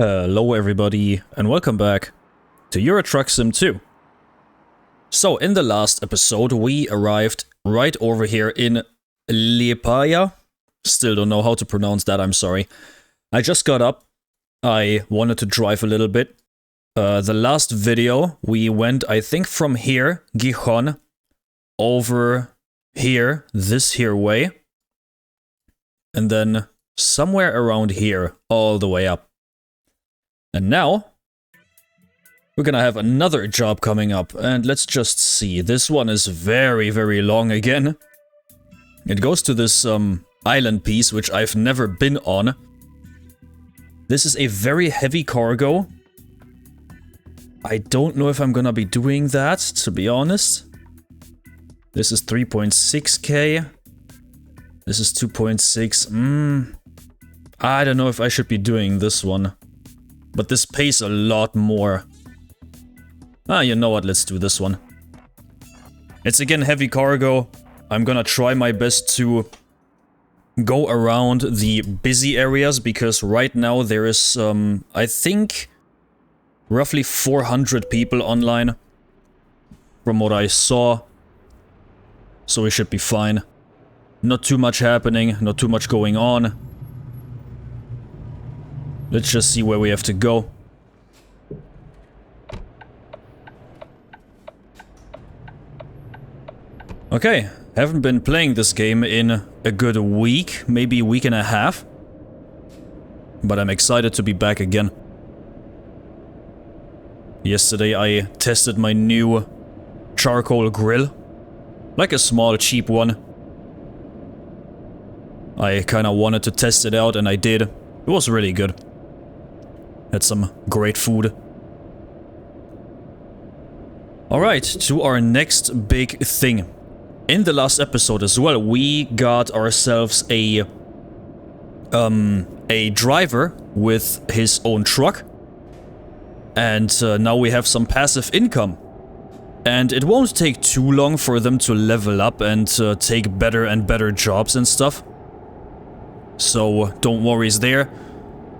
Hello everybody, and welcome back to Euro Truck Sim 2. So, in the last episode, we arrived right over here in Liepaja. Still don't know how to pronounce that, I'm sorry. I just got up. I wanted to drive a little bit. The last video, we went, I think, from here, Gijon, over here, this here way. And then somewhere around here, all the way up. And now, we're gonna have another job coming up, and let's just see. This one is very, very long again. It goes to this island piece, which I've never been on. This is a very heavy cargo. I don't know if I'm gonna be doing that, to be honest. This is 3.6k. This is 2.6. I don't know if I should be doing this one. But this pays a lot more. You know what, let's do this one. It's again heavy cargo. I'm gonna try my best to go around the busy areas, because right now there is, I think, roughly 400 people online, from what I saw. So we should be fine. Not too much happening, not too much going on. Let's just see where we have to go. Okay, haven't been playing this game in a good week, maybe a week and a half. But I'm excited to be back again. Yesterday I tested my new charcoal grill. Like a small, cheap one. I kinda wanted to test it out and I did. It was really good. Had some great food. Alright, to our next big thing. In the last episode as well, we got ourselves a driver with his own truck. And now we have some passive income. And it won't take too long for them to level up and take better and better jobs and stuff. So don't worry there.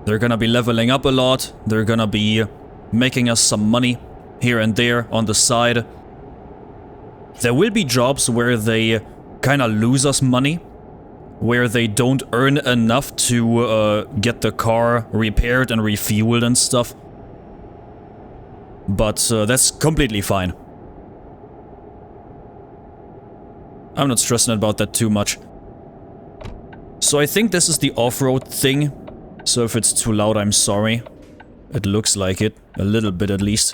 They're gonna be leveling up a lot. They're gonna be making us some money here and there on the side. There will be jobs where they kinda lose us money, where they don't earn enough to get the car repaired and refueled and stuff. But that's completely fine. I'm not stressing about that too much. So I think this is the off-road thing. So if it's too loud, I'm sorry. It looks like it, a little bit at least.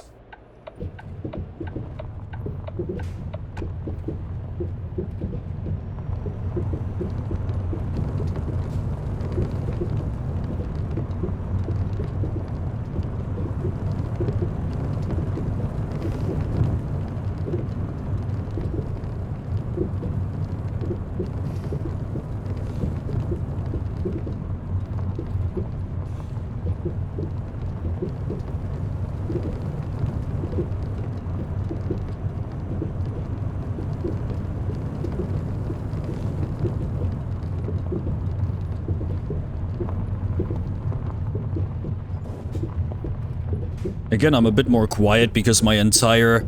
Again, I'm a bit more quiet because my entire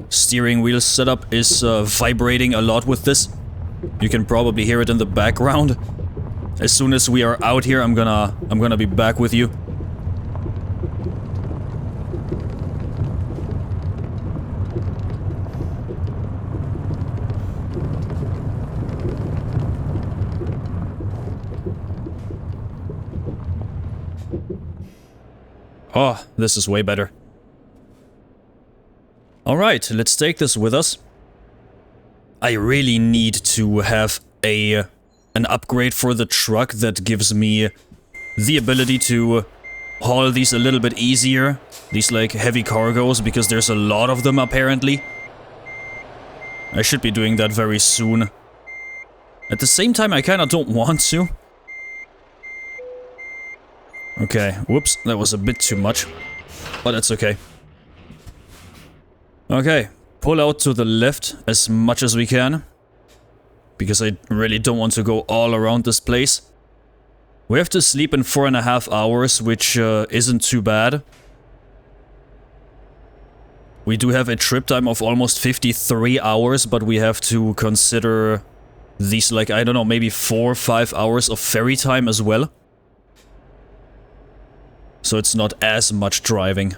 steering wheel setup is vibrating a lot with this. You can probably hear it in the background. As soon as we are out here, I'm gonna be back with you. Oh, this is way better. Alright, let's take this with us. I really need to have an upgrade for the truck that gives me the ability to haul these a little bit easier. These, like, heavy cargoes, because there's a lot of them, apparently. I should be doing that very soon. At the same time, I kinda don't want to. Okay, whoops, that was a bit too much. But that's okay. Okay, pull out to the left as much as we can. Because I really don't want to go all around this place. We have to sleep in 4.5 hours, which isn't too bad. We do have a trip time of almost 53 hours, but we have to consider these, like, I don't know, maybe 4 or 5 hours of ferry time as well. So it's not as much driving.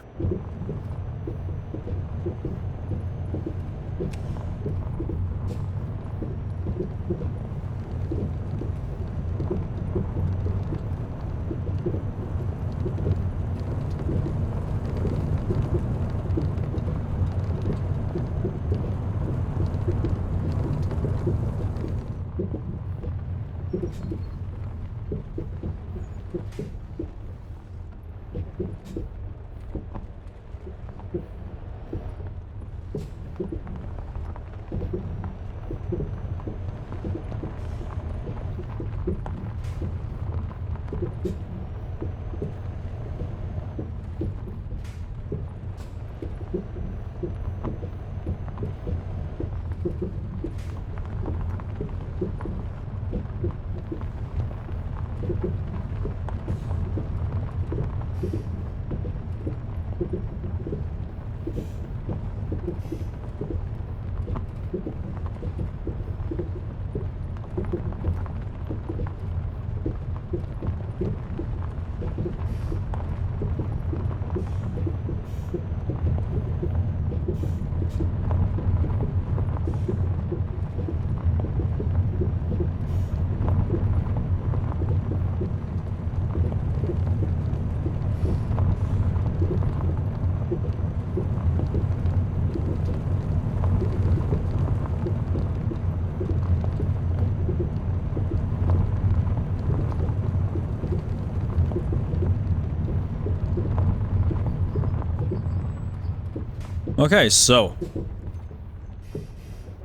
Okay, so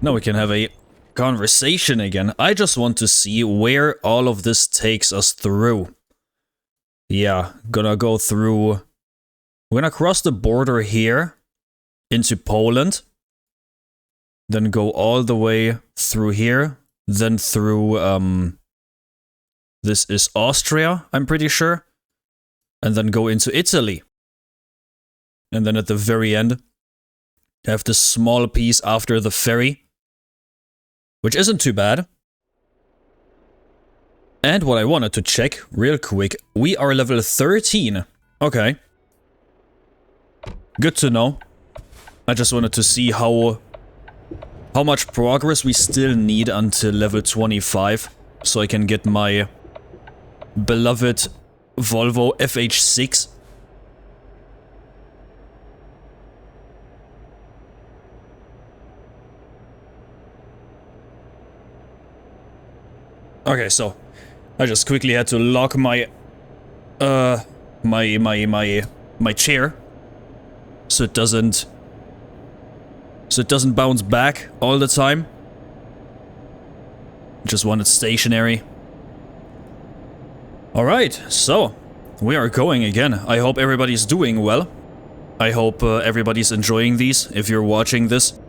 now we can have a conversation again. I just want to see where all of this takes us through. Yeah, gonna go through... We're gonna cross the border here into Poland. Then go all the way through here. Then through, this is Austria, I'm pretty sure. And then go into Italy. And then at the very end, have this small piece after the ferry, which isn't too bad. And what I wanted to check real quick, we are level 13. Okay. Good to know. I just wanted to see how much progress we still need until level 25, so I can get my beloved Volvo FH6. Okay, so I just quickly had to lock my my chair so it doesn't bounce back all the time. Just want it stationary. All right, so we are going again. I hope everybody's doing well. I hope everybody's enjoying these. If you're watching this,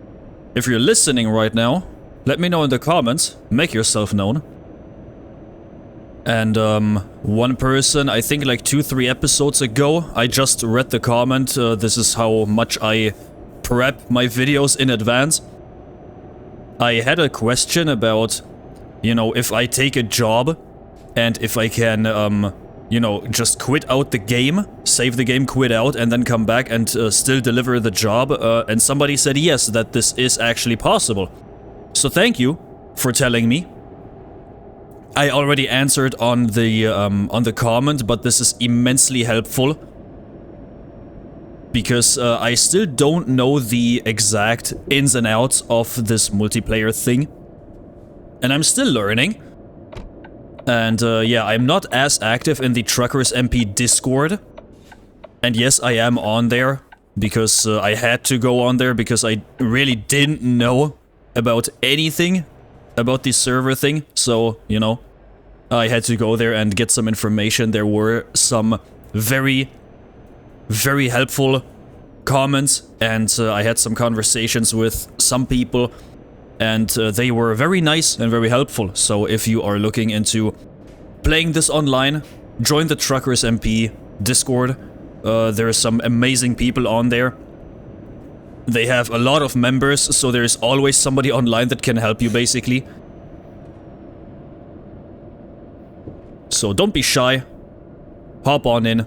if you're listening right now, let me know in the comments. Make yourself known. And one person, I think like 2-3 episodes ago, I just read the comment. This is how much I prep my videos in advance. I had a question about, you know, if I take a job and if I can, you know, just quit out the game, save the game, quit out, and then come back and still deliver the job. And somebody said yes, that this is actually possible. So thank you for telling me. I already answered on the comment, but this is immensely helpful. Because I still don't know the exact ins and outs of this multiplayer thing. And I'm still learning. And yeah, I'm not as active in the Truckers MP Discord. And yes, I am on there. Because I had to go on there because I really didn't know about anything about the server thing, so, you know, I had to go there and get some information. There were some very, very helpful comments, and I had some conversations with some people, and they were very nice and very helpful. So if you are looking into playing this online, join the Truckers MP Discord. There are some amazing people on there. They have a lot of members, so there's always somebody online that can help you, basically. So don't be shy. Hop on in.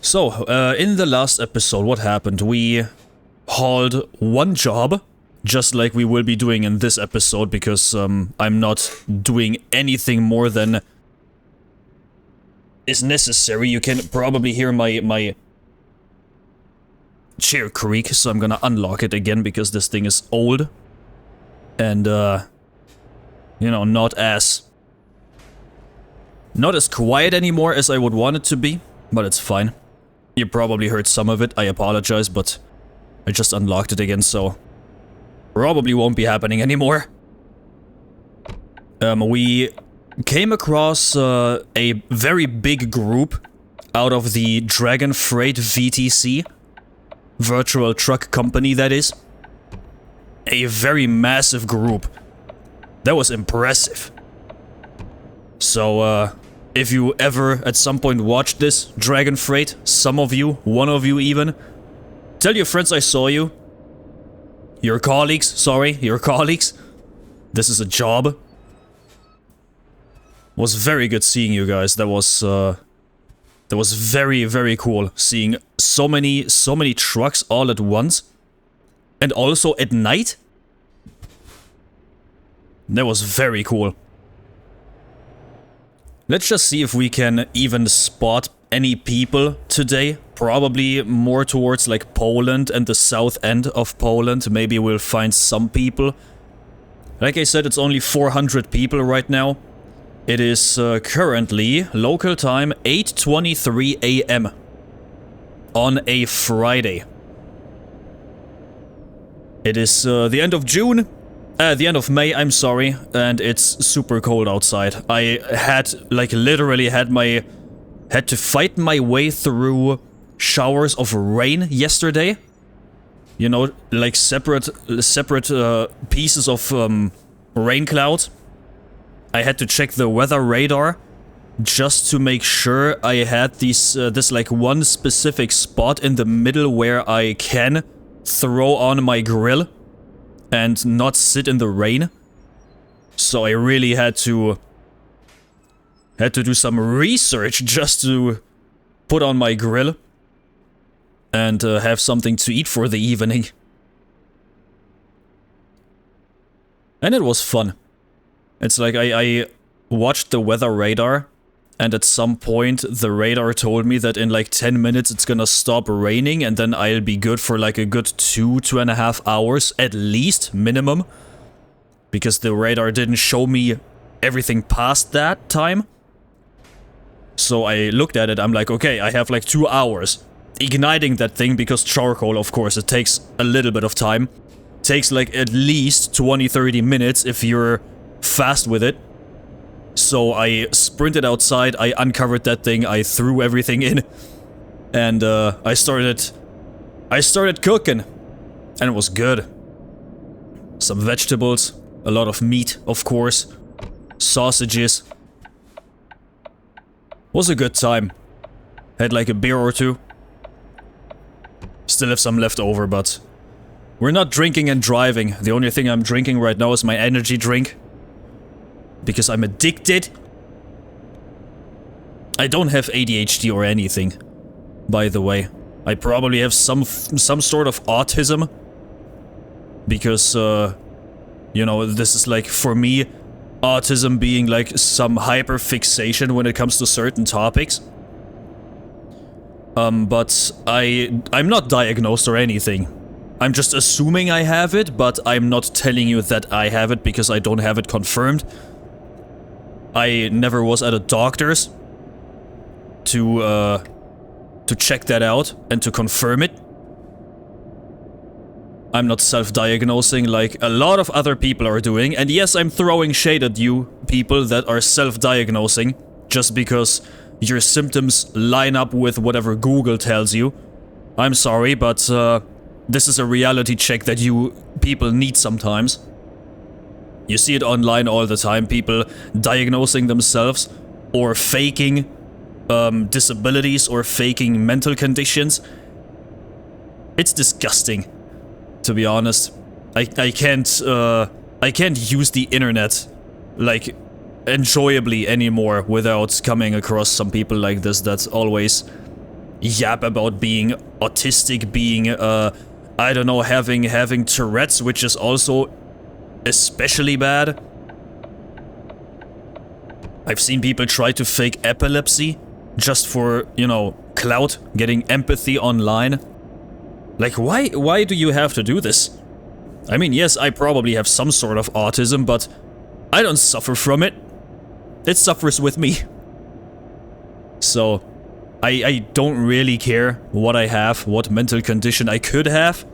So, in the last episode, what happened? We hauled one job, just like we will be doing in this episode, because I'm not doing anything more than is necessary. You can probably hear my chair creak, so I'm gonna unlock it again, because this thing is old. And, you know, not as quiet anymore as I would want it to be, but it's fine. You probably heard some of it, I apologize, but I just unlocked it again, so probably won't be happening anymore. We came across a very big group out of the Dragon Freight VTC, virtual truck company that is. A very massive group. That was impressive. So, if you ever at some point watched this Dragon Freight, some of you, one of you even, tell your friends I saw you. Your colleagues, sorry, your colleagues. This is a job. Was very good seeing you guys. That was very, very cool seeing so many trucks all at once. And also at night. That was very cool. Let's just see if we can even spot any people today. Probably more towards like Poland and the south end of Poland. Maybe we'll find some people. Like I said, it's only 400 people right now. It is currently local time 8:23 a.m. on a Friday. It is the end of June. The end of May, I'm sorry, and it's super cold outside. I had, like, literally had to fight my way through showers of rain yesterday. You know, like separate pieces of rain clouds. I had to check the weather radar just to make sure I had this like one specific spot in the middle where I can throw on my grill and not sit in the rain. So I really had to do some research just to put on my grill and have something to eat for the evening. And it was fun. It's like I watched the weather radar, and at some point the radar told me that in like 10 minutes it's gonna stop raining, and then I'll be good for like a good 2.5 hours at least, minimum. Because the radar didn't show me everything past that time. So I looked at it, I'm like, okay, I have like 2 hours. Igniting that thing, because charcoal, of course, it takes a little bit of time. Takes like at least 20-30 minutes if you're fast with it. So I sprinted outside, I uncovered that thing, I threw everything in, and I started cooking, and it was good. Some vegetables, a lot of meat, of course, sausages. Was a good time. Had like a beer or two. Still have some left over, but we're not drinking and driving. The only thing I'm drinking right now is my energy drink. Because I'm addicted. I don't have ADHD or anything, by the way. I probably have some sort of autism. Because, you know, this is like, for me, autism being like some hyperfixation when it comes to certain topics. But I'm not diagnosed or anything. I'm just assuming I have it, but I'm not telling you that I have it because I don't have it confirmed. I never was at a doctor's to check that out and to confirm it. I'm not self-diagnosing like a lot of other people are doing, and yes, I'm throwing shade at you people that are self-diagnosing just because your symptoms line up with whatever Google tells you. I'm sorry, but this is a reality check that you people need sometimes. You see it online all the time, people diagnosing themselves or faking disabilities or faking mental conditions. It's disgusting, to be honest. I can't use the internet like enjoyably anymore without coming across some people like this that always yap about being autistic, being I don't know, having Tourette's, which is also especially bad. I've seen people try to fake epilepsy just for, you know, clout, getting empathy online. Like, why do you have to do this? I mean, yes, I probably have some sort of autism, but I don't suffer from it. It suffers with me. So, I don't really care what I have, what mental condition I could have.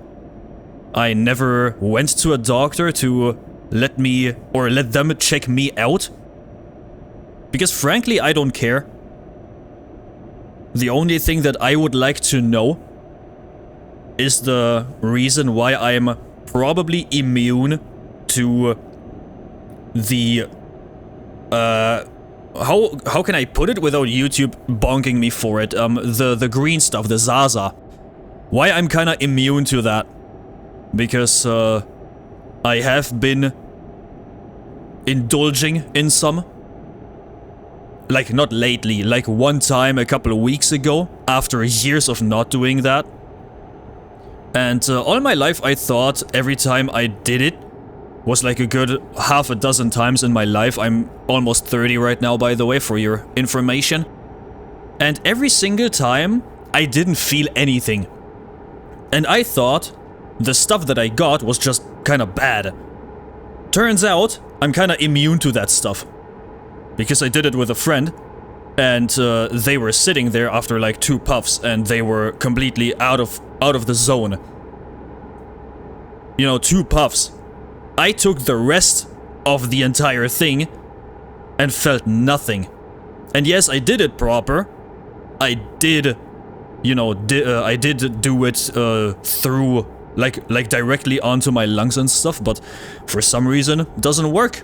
I never went to a doctor to let them check me out. Because frankly, I don't care. The only thing that I would like to know is the reason why I'm probably immune to the how can I put it without YouTube bonking me for it? The green stuff, the Zaza. Why I'm kinda immune to that? Because I have been indulging in some. Like, not lately, like one time a couple of weeks ago, after years of not doing that. And all my life I thought every time I did it was like a good half a dozen times in my life. I'm almost 30 right now, by the way, for your information. And every single time I didn't feel anything. And I thought the stuff that I got was just kinda bad. Turns out I'm kinda immune to that stuff. Because I did it with a friend, and they were sitting there after like 2 puffs, and they were completely out of the zone. You know, 2 puffs. I took the rest of the entire thing and felt nothing. And yes, I did it proper. I did, you know, I did do it through, like directly onto my lungs and stuff, but for some reason, it doesn't work.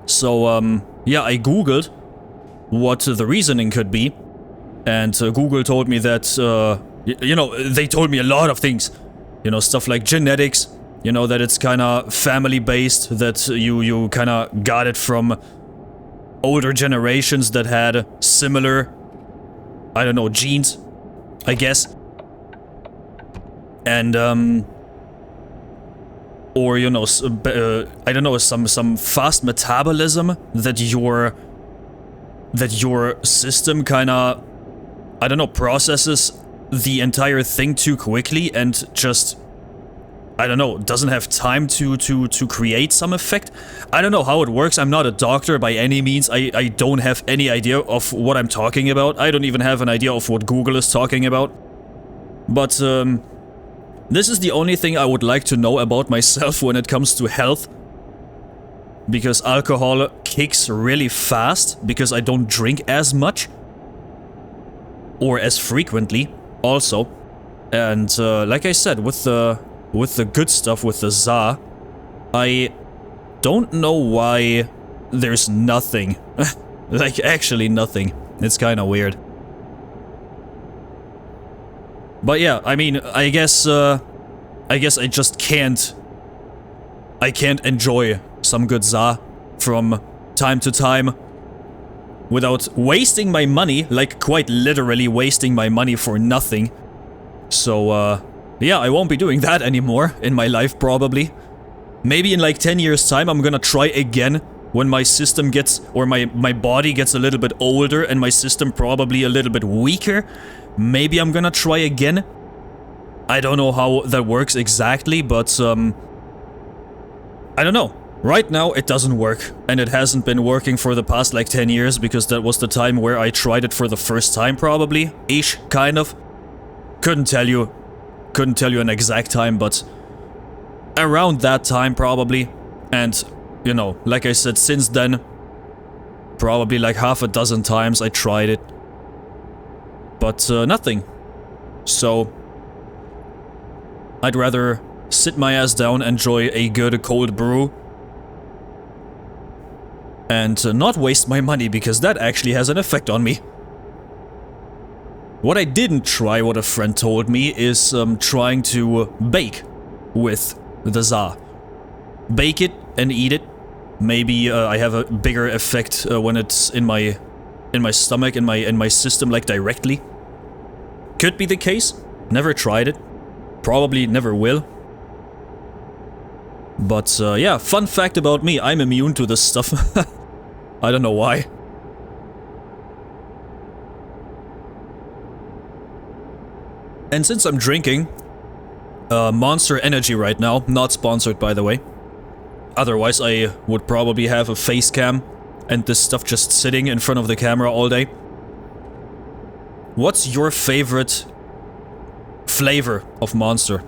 So, yeah, I googled what the reasoning could be, and Google told me that, you know, they told me a lot of things. You know, stuff like genetics, you know, that it's kinda family-based, that you kinda got it from older generations that had similar, I don't know, genes, I guess. And, or, you know, I don't know, some fast metabolism that your system kinda, I don't know, processes the entire thing too quickly and just, I don't know, doesn't have time to create some effect. I don't know how it works. I'm not a doctor by any means. I don't have any idea of what I'm talking about. I don't even have an idea of what Google is talking about. But, this is the only thing I would like to know about myself when it comes to health. Because alcohol kicks really fast, because I don't drink as much. Or as frequently, also. And like I said, with the good stuff, with the ZA, I don't know why there's nothing. Like, actually nothing. It's kinda weird. But yeah, I mean, I guess I just can't enjoy some good ZA from time to time without wasting my money, like quite literally wasting my money for nothing. So, yeah, I won't be doing that anymore in my life, probably. Maybe in like 10 years' time I'm gonna try again when my system gets, or my body gets a little bit older and my system probably a little bit weaker. Maybe I'm gonna try again. I don't know how that works exactly, but I don't know. Right now it doesn't work, and it hasn't been working for the past like 10 years, because that was the time where I tried it for the first time, probably. Ish, kind of. Couldn't tell you an exact time, but around that time probably. And, you know, like I said, since then, probably like half a dozen times I tried it. But nothing. So I'd rather sit my ass down, enjoy a good cold brew, and not waste my money, because that actually has an effect on me. What I didn't try, what a friend told me, is trying to bake with the za. Bake it and eat it. Maybe I have a bigger effect when it's in my stomach, in my system, like directly. Could be the case. Never tried it. Probably never will. But yeah, fun fact about me, I'm immune to this stuff. I don't know why. And since I'm drinking Monster Energy right now, not sponsored by the way. Otherwise I would probably have a face cam and this stuff just sitting in front of the camera all day. What's your favorite flavor of Monster?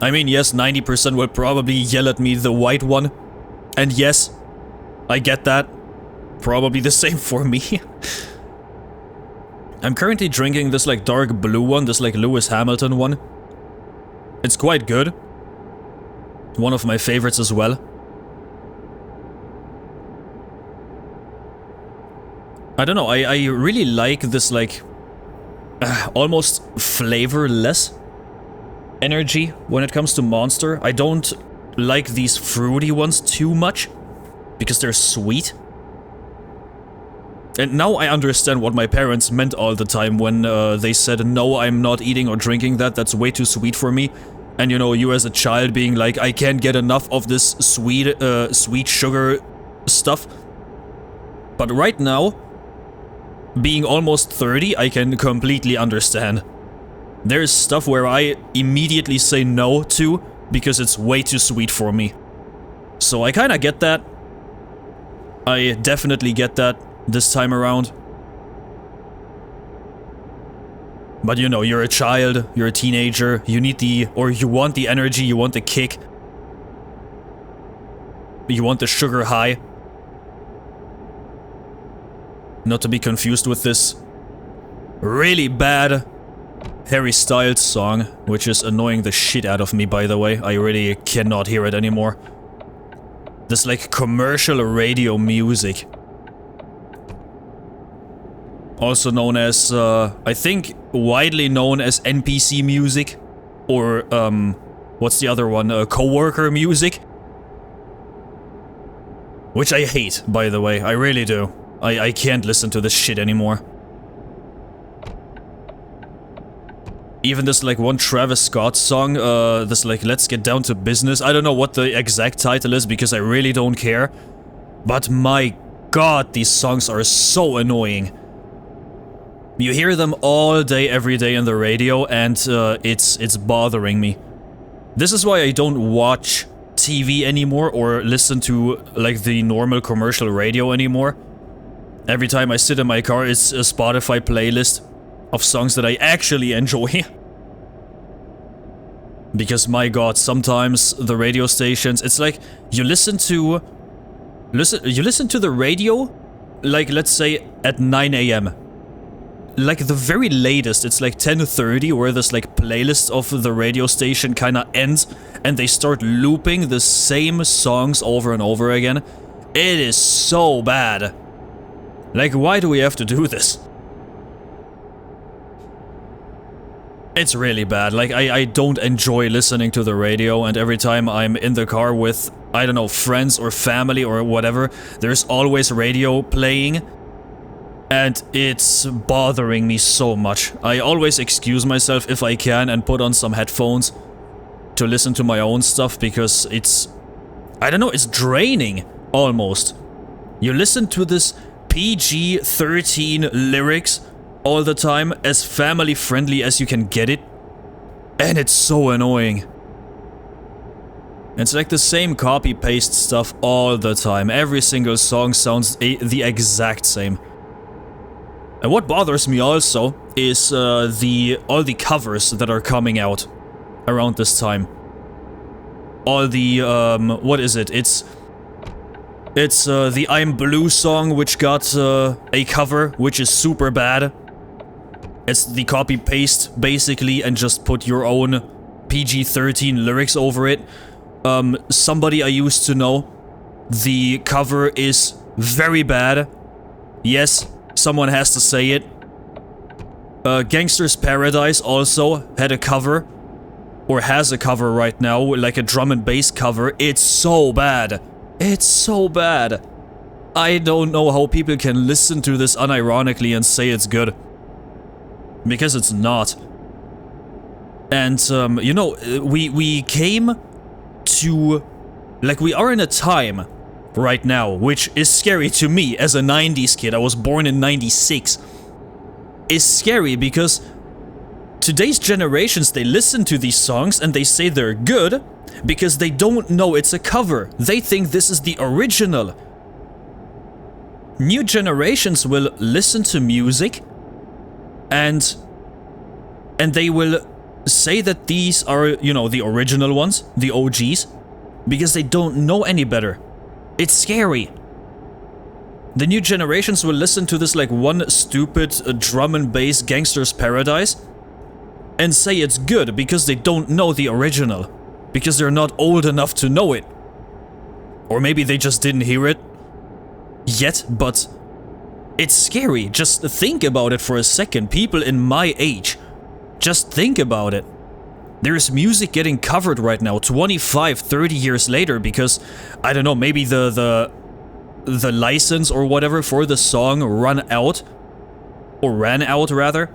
I mean, yes, 90% will probably yell at me the white one. And yes, I get that. Probably the same for me. I'm currently drinking this like dark blue one, this like Lewis Hamilton one. It's quite good. One of my favorites as well. I don't know, I really like this like almost flavorless energy when it comes to Monster. I don't like these fruity ones too much because they're sweet. And now I understand what my parents meant all the time when they said, no, I'm not eating or drinking that, that's way too sweet for me. And you know, you as a child being like, I can't get enough of this sweet, sweet sugar stuff. But right now, being almost 30, I can completely understand. There's stuff where I immediately say no to because it's way too sweet for me. So I kinda get that. I definitely get that this time around. But you know, you're a child, you're a teenager, you need the, or you want the energy, you want the kick. You want the sugar high. Not to be confused with this really bad Harry Styles song, which is annoying the shit out of me, by the way. I really cannot hear it anymore. This like commercial radio music. Also known as, I think, widely known as NPC music. Or, what's the other one? Coworker music. Which I hate, by the way. I really do. I can't listen to this shit anymore. Even this, like, one Travis Scott song, this, like, Let's Get Down to Business. I don't know what the exact title is, because I really don't care. But my god, these songs are so annoying. You hear them all day, every day on the radio, and it's bothering me. This is why I don't watch TV anymore, or listen to, like, the normal commercial radio anymore. Every time I sit in my car, it's a Spotify playlist of songs that I actually enjoy. Because my god, sometimes the radio stations, it's like you listen to the radio, like let's say at 9 AM. Like the very latest, it's like 10:30, where this like playlist of the radio station kinda ends and they start looping the same songs over and over again. It is so bad. Like, why do we have to do this? It's really bad. Like, I don't enjoy listening to the radio, and every time I'm in the car with, I don't know, friends or family or whatever, there's always radio playing, and it's bothering me so much. I always excuse myself if I can and put on some headphones to listen to my own stuff, because it's, I don't know, it's draining, almost. You listen to this PG-13 lyrics all the time, as family friendly as you can get it, and it's so annoying. It's like the same copy-paste stuff all the time. Every single song sounds the exact same. And what bothers me also is all the covers that are coming out around this time. All the what is it? It's the I'm Blue song, which got a cover, which is super bad. It's the copy-paste, basically, and just put your own PG-13 lyrics over it. Somebody I used to know The cover is very bad. Yes, someone has to say it. Gangster's Paradise also had a cover. Or has a cover right now, like a drum and bass cover. It's so bad. It's so bad. I don't know how people can listen to this unironically and say it's good. Because it's not. And, you know, we came to... Like, we are in a time right now, which is scary to me as a 90s kid. I was born in 96. It's scary because today's generations, they listen to these songs and they say they're good because they don't know it's a cover. They think this is the original. New generations will listen to music and they will say that these are, you know, the original ones, the OGs, because they don't know any better. It's scary. The new generations will listen to this like one stupid drum and bass Gangster's Paradise and say it's good because they don't know the original. Because they're not old enough to know it. Or maybe they just didn't hear it yet, but it's scary. Just think about it for a second. People in my age, just think about it. There is music getting covered right now, 25, 30 years later, because, I don't know, maybe the license or whatever for the song ran out, rather.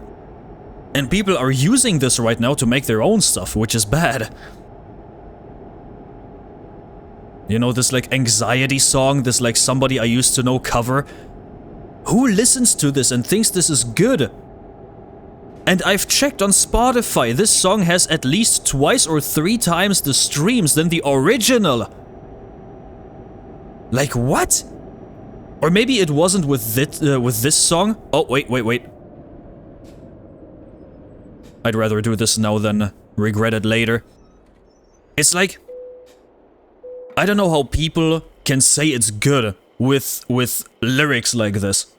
And people are using this right now to make their own stuff, which is bad. You know, this like anxiety song, this like Somebody I Used to Know cover. Who listens to this and thinks this is good? And I've checked on Spotify, this song has at least twice or 3 times the streams than the original. Like what? Or maybe it wasn't with this song. Oh, wait. I'd rather do this now than regret it later. It's like, I don't know how people can say it's good with lyrics like this.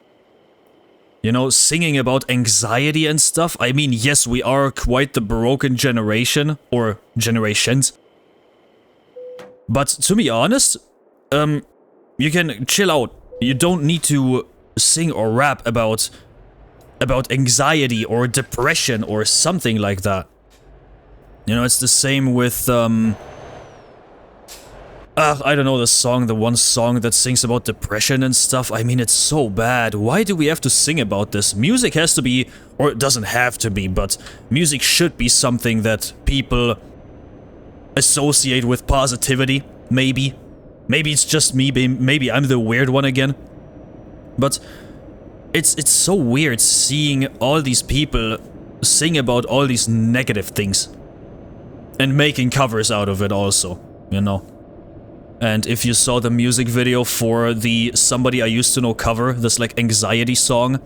You know, singing about anxiety and stuff. I mean, yes, we are quite the broken generation, or generations. But to be honest, you can chill out. You don't need to sing or rap about anxiety or depression or something like that. You know, it's the same with, I don't know, the one song that sings about depression and stuff. I mean, it's so bad. Why do we have to sing about this? Music has to be, or it doesn't have to be, but music should be something that people associate with positivity, maybe. Maybe it's just me, maybe I'm the weird one again. But it's so weird seeing all these people sing about all these negative things. And making covers out of it also, you know. And if you saw the music video for the Somebody I Used to Know cover, this like anxiety song,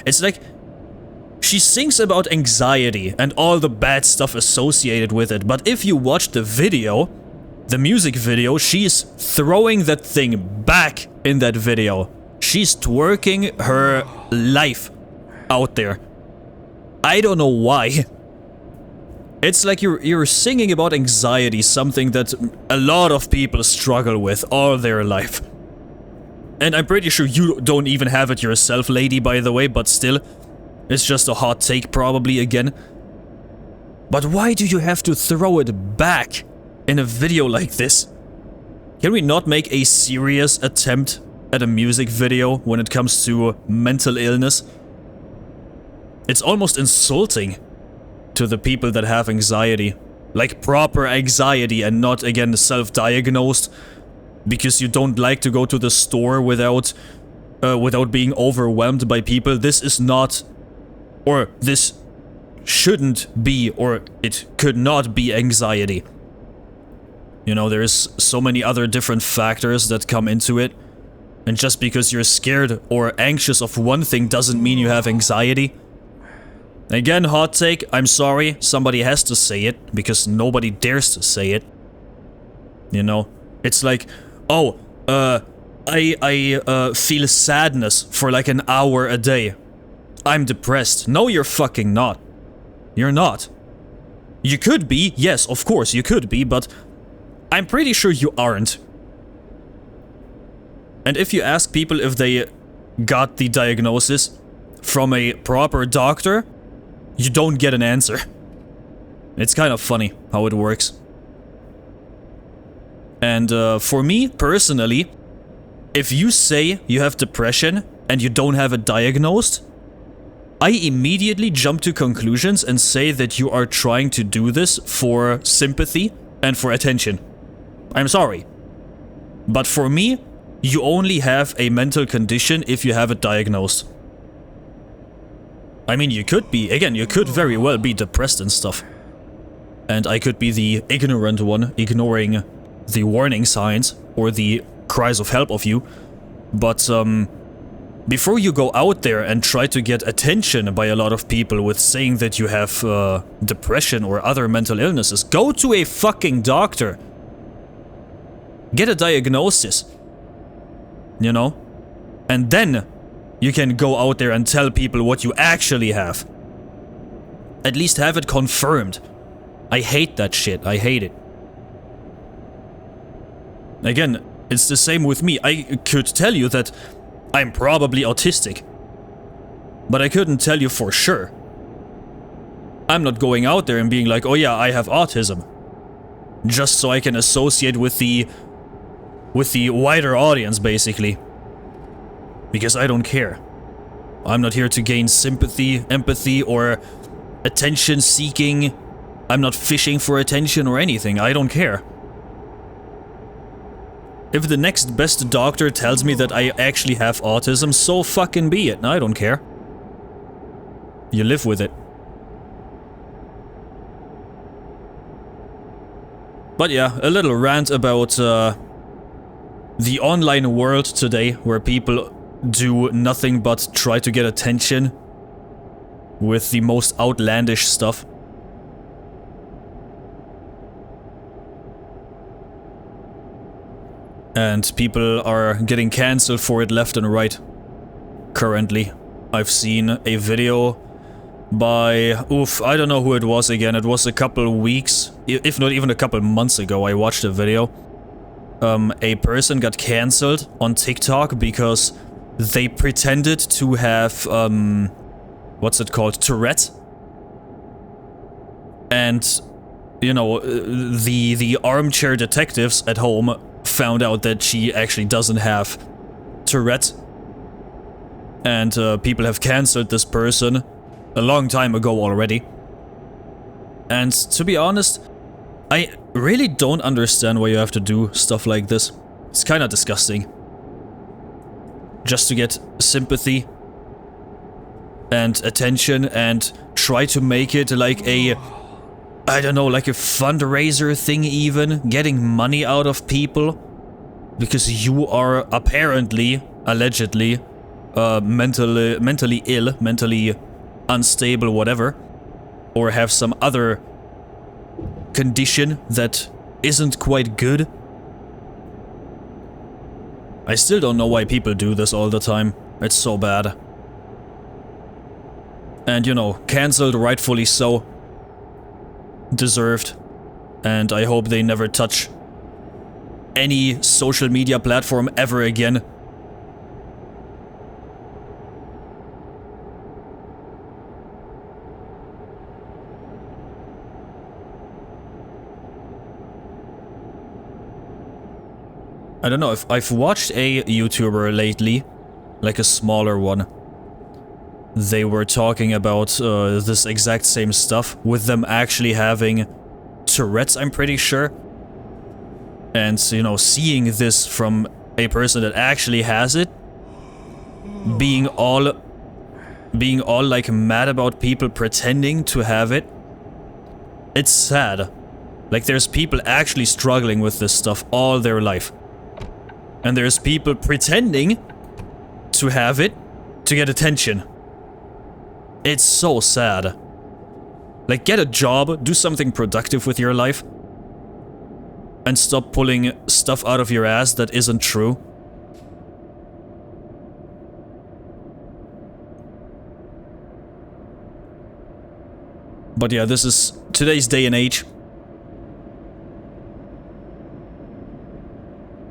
it's like she sings about anxiety and all the bad stuff associated with it, but if you watch the video, the music video, she's throwing that thing back in that video. She's twerking her life out there. I don't know why. It's like you're singing about anxiety, something that a lot of people struggle with all their life. And I'm pretty sure you don't even have it yourself, lady, by the way, but still. It's just a hot take probably again. But why do you have to throw it back in a video like this? Can we not make a serious attempt at a music video when it comes to mental illness? It's almost insulting to the people that have anxiety. Like proper anxiety and not, again, self-diagnosed. Because you don't like to go to the store without being overwhelmed by people. This is not, or this shouldn't be, or it could not be anxiety. You know, there's so many other different factors that come into it. And just because you're scared or anxious of one thing doesn't mean you have anxiety. Again, hot take, I'm sorry, somebody has to say it, because nobody dares to say it. You know, it's like, oh, I feel sadness for like an hour a day. I'm depressed. No, you're fucking not. You're not. You could be, yes, of course, you could be, but I'm pretty sure you aren't. And if you ask people if they got the diagnosis from a proper doctor, you don't get an answer. It's kind of funny how it works. And for me, personally, if you say you have depression and you don't have it diagnosed, I immediately jump to conclusions and say that you are trying to do this for sympathy and for attention. I'm sorry. But for me, you only have a mental condition if you have it diagnosed. I mean, you could be, again, you could very well be depressed and stuff. And I could be the ignorant one, ignoring the warning signs or the cries of help of you. But, before you go out there and try to get attention by a lot of people with saying that you have depression or other mental illnesses, go to a fucking doctor. Get a diagnosis. You know? And then you can go out there and tell people what you actually have. At least have it confirmed. I hate that shit. I hate it. Again, it's the same with me. I could tell you that I'm probably autistic, but I couldn't tell you for sure. I'm not going out there and being like, oh yeah, I have autism, just so I can associate with the wider audience, basically. Because I don't care. I'm not here to gain sympathy, empathy, or attention seeking. I'm not fishing for attention or anything. I don't care. If the next best doctor tells me that I actually have autism, so fucking be it. I don't care. You live with it. But yeah, a little rant about the online world today, where people do nothing but try to get attention with the most outlandish stuff. And people are getting cancelled for it left and right. Currently, I've seen a video by, I don't know who it was again. It was a couple weeks, if not even a couple months ago, I watched a video. A person got cancelled on TikTok because they pretended to have, what's it called? Tourette. And, you know, the armchair detectives at home found out that she actually doesn't have Tourette. And people have cancelled this person a long time ago already. And to be honest, I really don't understand why you have to do stuff like this. It's kind of disgusting. Just to get sympathy and attention and try to make it like a, I don't know, like a fundraiser thing even, getting money out of people because you are apparently, allegedly, mentally ill, mentally unstable, whatever, or have some other condition that isn't quite good. I still don't know why people do this all the time. It's so bad. And you know, cancelled, rightfully so. Deserved. And I hope they never touch any social media platform ever again. I don't know, if I've watched a YouTuber lately, like a smaller one. They were talking about this exact same stuff, with them actually having Tourette's, I'm pretty sure. And, you know, seeing this from a person that actually has it, being all like mad about people pretending to have it, it's sad. Like, there's people actually struggling with this stuff all their life. And there's people pretending to have it to get attention. It's so sad. Like, get a job, do something productive with your life, and stop pulling stuff out of your ass that isn't true. But yeah, this is today's day and age.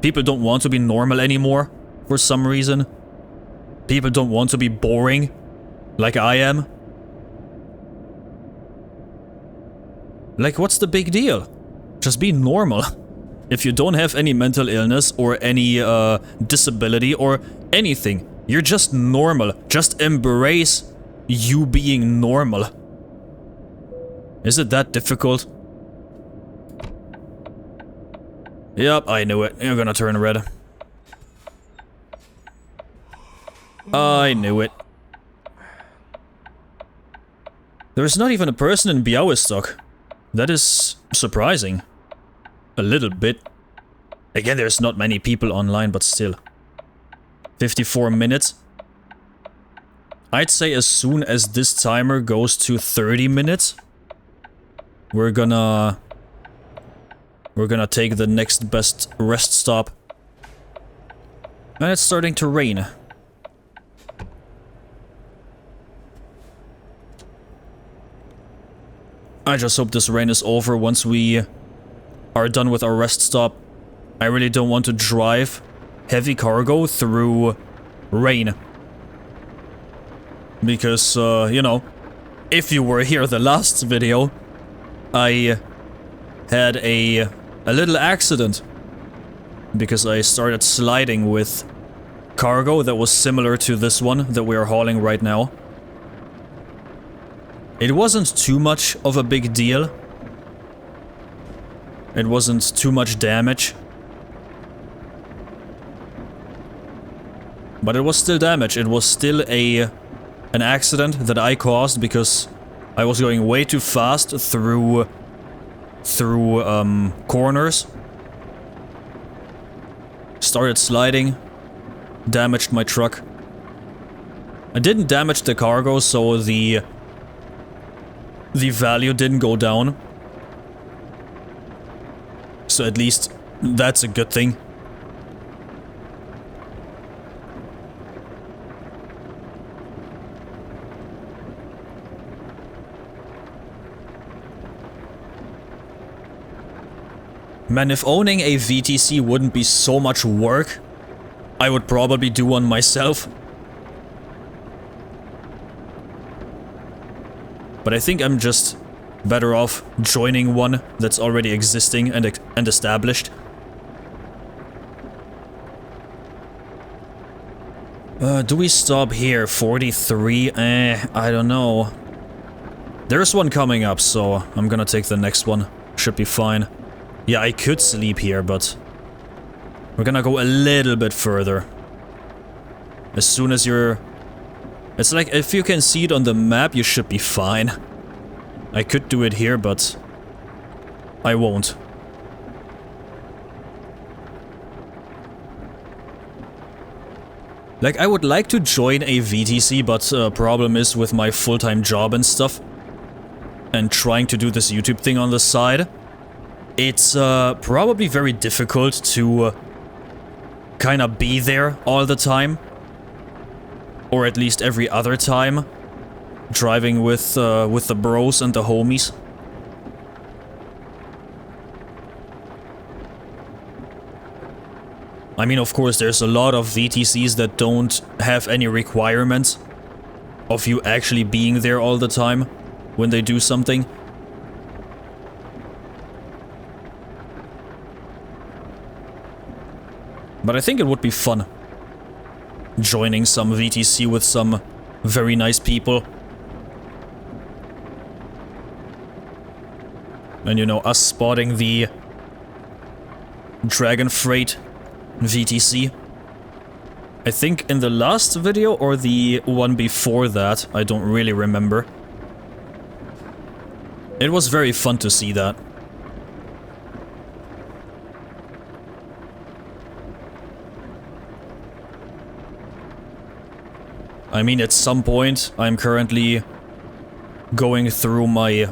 People don't want to be normal anymore. for some reason. People don't want to be boring, like I am. Like, what's the big deal? Just be normal. If you don't have any mental illness or any disability or anything, you're just normal. Just embrace you being normal. Is it that difficult? Yep, I knew it. You're gonna turn red. I knew it. There's not even a person in Białystok. That is surprising. A little bit. Again, there's not many people online, but still. 54 minutes. I'd say as soon as this timer goes to 30 minutes, we're gonna take the next best rest stop. And it's starting to rain. I just hope this rain is over once we are done with our rest stop. I really don't want to drive heavy cargo through rain. Because, you know, if you were here the last video, I had a little accident. Because I started sliding with cargo that was similar to this one that we are hauling right now. It wasn't too much of a big deal. It wasn't too much damage. But it was still damage. It was still an accident that I caused because I was going way too fast through corners. Started sliding. Damaged my truck. I didn't damage the cargo, so the value didn't go down. So at least that's a good thing. Man, if owning a VTC wouldn't be so much work, I would probably do one myself. But I think I'm just better off joining one that's already existing and established. Do we stop here? 43? I don't know. There's one coming up, so I'm gonna take the next one. Should be fine. Yeah, I could sleep here, but we're gonna go a little bit further. As soon as you're... It's like, if you can see it on the map, you should be fine. I could do it here, but I won't. Like, I would like to join a VTC, but problem is with my full-time job and stuff, and trying to do this YouTube thing on the side, it's probably very difficult to kind of be there all the time. Or at least every other time. Driving with the bros and the homies. I mean, of course, there's a lot of VTCs that don't have any requirements of you actually being there all the time when they do something. But I think it would be fun joining some VTC with some very nice people. And you know, us spotting the Dragon Freight VTC. I think in the last video or the one before that, I don't really remember. It was very fun to see that. I mean, at some point, I'm currently going through my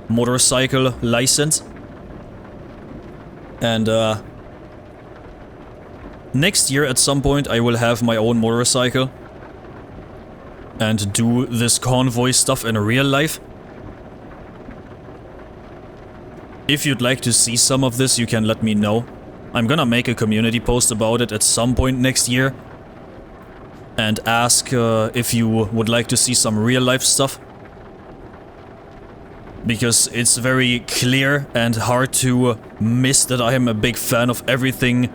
motorcycle license. And, next year at some point I will have my own motorcycle. And do this convoy stuff in real life. If you'd like to see some of this, you can let me know. I'm gonna make a community post about it at some point next year. And ask if you would like to see some real life stuff. Because it's very clear and hard to miss that I am a big fan of everything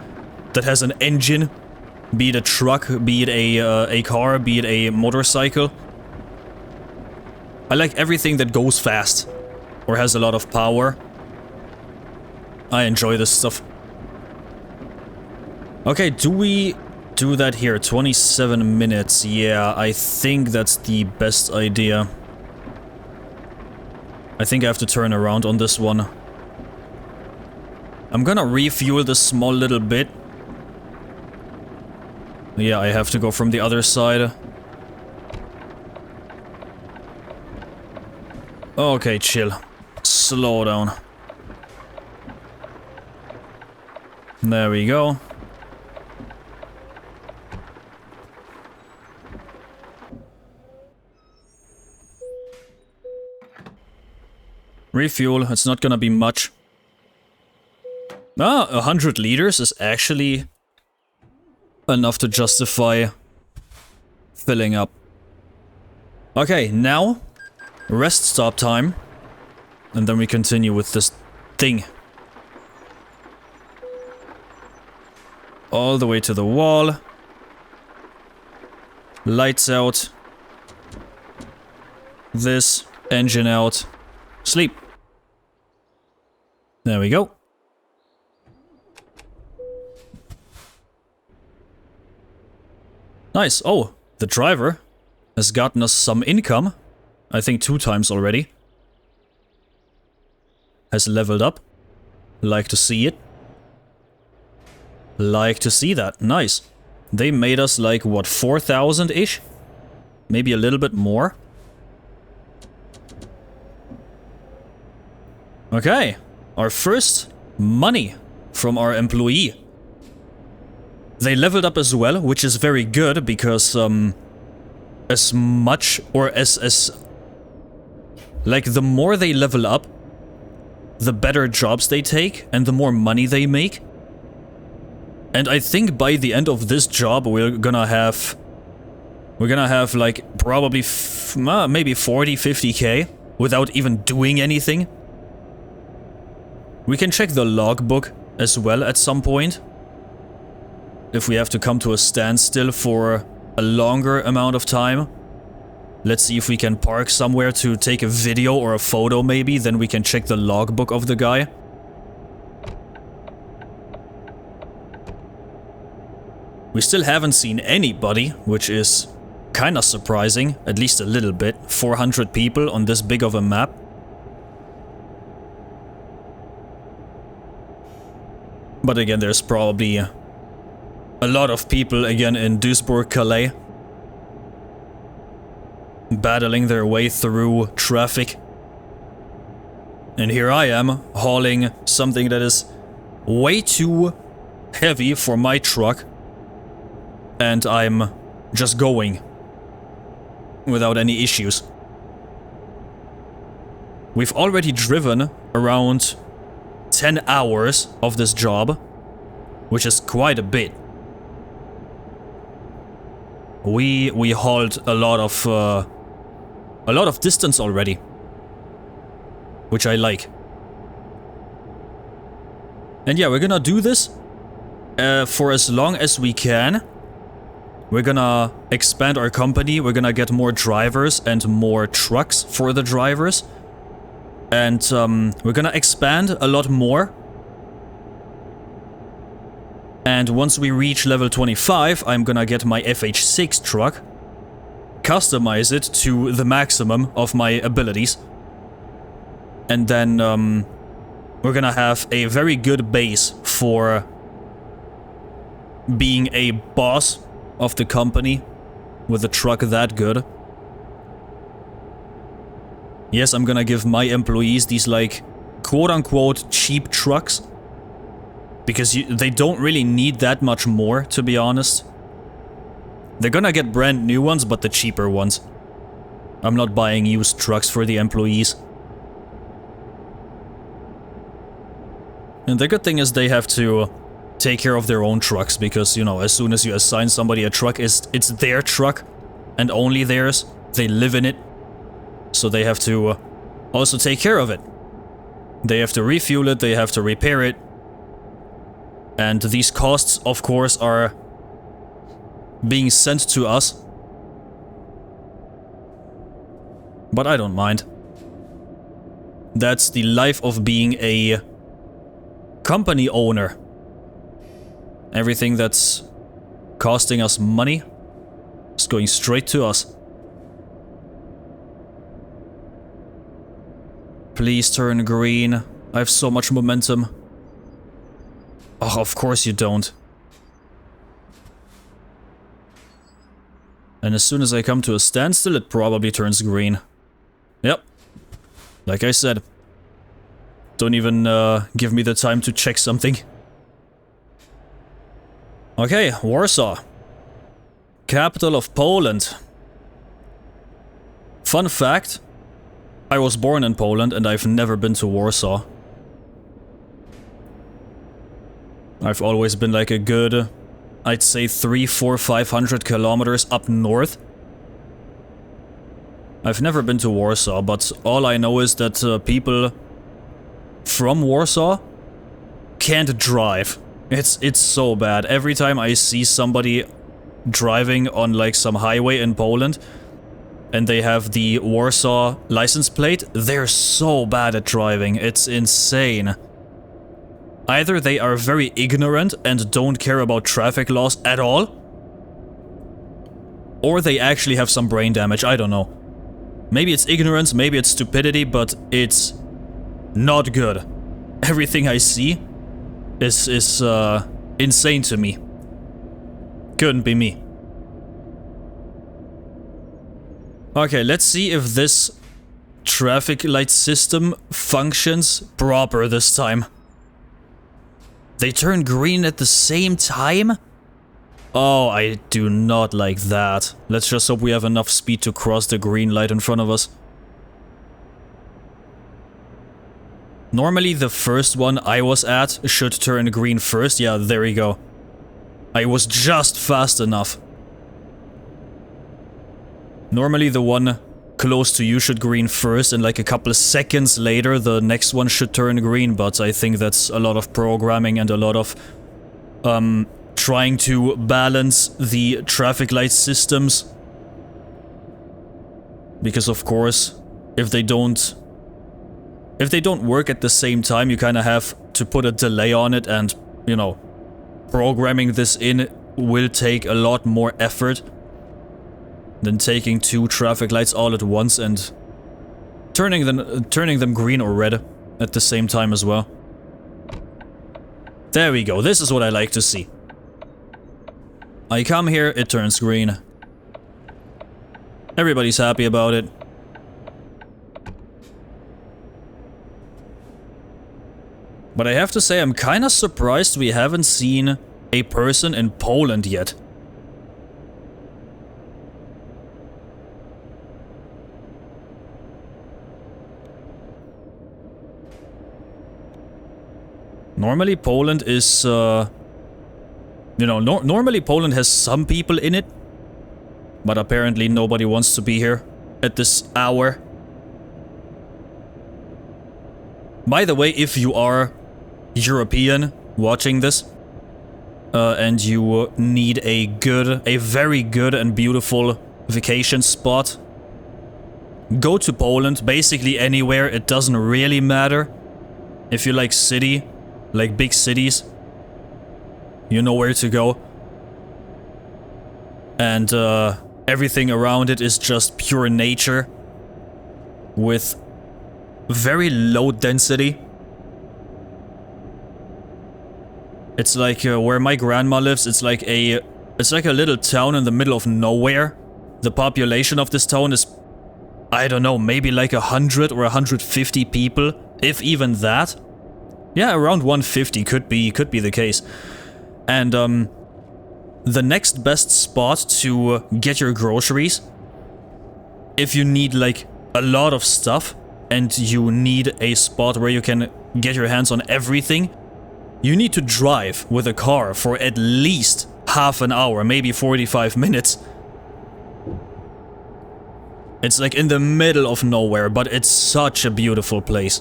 that has an engine. Be it a truck, be it a car, be it a motorcycle. I like everything that goes fast or has a lot of power. I enjoy this stuff. Okay, do we do that here? 27 minutes. Yeah, I think that's the best idea. I think I have to turn around on this one. I'm gonna refuel this small little bit. Yeah, I have to go from the other side. Okay, chill. Slow down. There we go. Refuel, it's not gonna be much. 100 liters is actually enough to justify filling up. Okay, now rest stop time. And then we continue with this thing. All the way to the wall. Lights out. This, engine out. Sleep. There we go. Nice. Oh, the driver has gotten us some income. I think 2 times already. Has leveled up. Like to see it. Like to see that. Nice. They made us like, what, 4,000-ish? Maybe a little bit more. Okay. Our first money from our employee. They leveled up as well, which is very good because as much or as like the more they level up, the better jobs they take and the more money they make. And I think by the end of this job we're gonna have like probably maybe 40-50k without even doing anything. We can check the logbook as well at some point. If we have to come to a standstill for a longer amount of time. Let's see if we can park somewhere to take a video or a photo maybe, then we can check the logbook of the guy. We still haven't seen anybody, which is kinda surprising, at least a little bit. 400 people on this big of a map. But again, there's probably a lot of people again in Duisburg, Calais. Battling their way through traffic. And here I am, hauling something that is way too heavy for my truck. And I'm just going. Without any issues. We've already driven around 10 hours of this job. Which is quite a bit. We hauled a lot of distance already, which I like. And yeah, we're gonna do this for as long as we can. We're gonna expand our company, we're gonna get more drivers and more trucks for the drivers. And we're gonna expand a lot more. And once we reach level 25, I'm gonna get my FH6 truck. Customize it to the maximum of my abilities. And then we're gonna have a very good base for being a boss of the company with a truck that good. Yes, I'm gonna give my employees these like quote-unquote cheap trucks. Because they don't really need that much more, to be honest. They're gonna get brand new ones, but the cheaper ones. I'm not buying used trucks for the employees. And the good thing is they have to take care of their own trucks, because, you know, as soon as you assign somebody a truck, it's their truck and only theirs. They live in it, so they have to also take care of it. They have to refuel it, they have to repair it, and these costs, of course, are being sent to us. But I don't mind. That's the life of being a company owner. Everything that's costing us money is going straight to us. Please turn green. I have so much momentum. Oh, of course you don't. And as soon as I come to a standstill, it probably turns green. Yep. Like I said. Don't even give me the time to check something. Okay, Warsaw. Capital of Poland. Fun fact. I was born in Poland and I've never been to Warsaw. I've always been like a good, I'd say 300, 400, 500 kilometers up north. I've never been to Warsaw, but all I know is that people from Warsaw can't drive. It's so bad. Every time I see somebody driving on like some highway in Poland and they have the Warsaw license plate, they're so bad at driving. It's insane. Either they are very ignorant and don't care about traffic laws at all, or they actually have some brain damage, I don't know. Maybe it's ignorance, maybe it's stupidity, but it's not good. Everything I see is insane to me. Couldn't be me. Okay, let's see if this traffic light system functions proper this time. They turn green at the same time? Oh, I do not like that. Let's just hope we have enough speed to cross the green light in front of us. Normally the first one I was at should turn green first. Yeah, there we go. I was just fast enough. Normally the one close to you should green first, and like a couple of seconds later the next one should turn green, but I think that's a lot of programming and a lot of trying to balance the traffic light systems. Because of course, if they don't work at the same time, you kind of have to put a delay on it, and, you know, programming this in will take a lot more effort than taking two traffic lights all at once and turning them green or red at the same time as well. There we go, this is what I like to see. I come here, it turns green. Everybody's happy about it. But I have to say, I'm kinda surprised we haven't seen a person in Poland yet. Normally Poland is, you know, normally Poland has some people in it, but apparently nobody wants to be here at this hour. By the way, if you are European watching this, and you need a very good and beautiful vacation spot, go to Poland, basically anywhere, it doesn't really matter. If you like big cities, you know where to go. And everything around it is just pure nature with very low density. It's like where my grandma lives, it's like a little town in the middle of nowhere. The population of this town is, I don't know, maybe like 100 or 150 people, if even that. Yeah, around 150 could be the case. And the next best spot to get your groceries, if you need like a lot of stuff and you need a spot where you can get your hands on everything, You need to drive with a car for at least half an hour, maybe 45 minutes. It's like in the middle of nowhere, but it's such a beautiful place.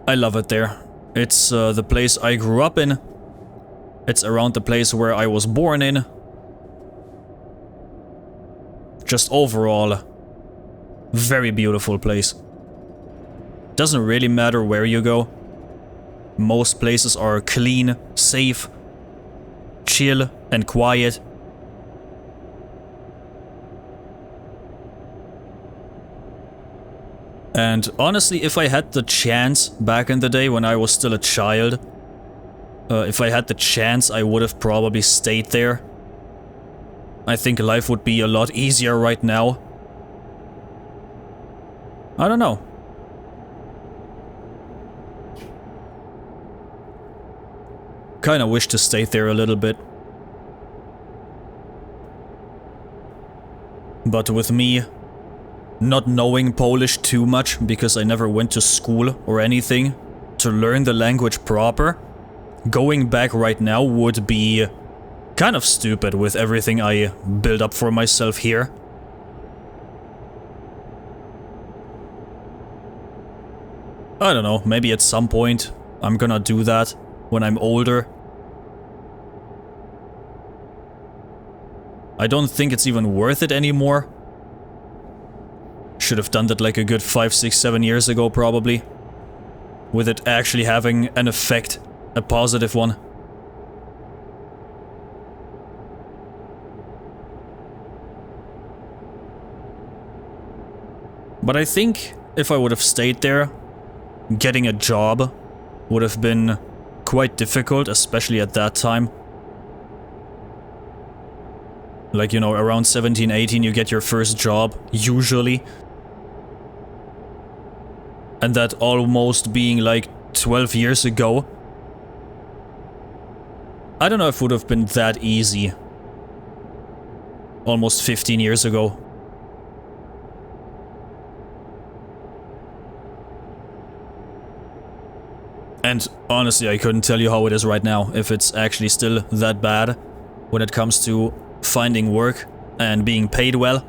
I love it there. It's the place I grew up in. It's around the place where I was born in. Just overall, very beautiful place. Doesn't really matter where you go. Most places are clean, safe, chill, and quiet. And honestly, if I had the chance back in the day when I was still a child, if I had the chance, I would have probably stayed there. I think life would be a lot easier right now. I don't know. Kinda wish to stay there a little bit. But with me not knowing Polish too much, because I never went to school or anything to learn the language proper, going back right now would be kind of stupid with everything I build up for myself here. I don't know, maybe at some point I'm gonna do that when I'm older. I don't think it's even worth it anymore. Should have done that like a good 5, 6, 7 years ago probably. With it actually having an effect, a positive one. But I think if I would have stayed there, getting a job would have been quite difficult, especially at that time. Like, you know, around 17, 18 you get your first job, usually. And that almost being like 12 years ago. I don't know if it would have been that easy. Almost 15 years ago. And honestly, I couldn't tell you how it is right now, if it's actually still that bad when it comes to finding work and being paid well.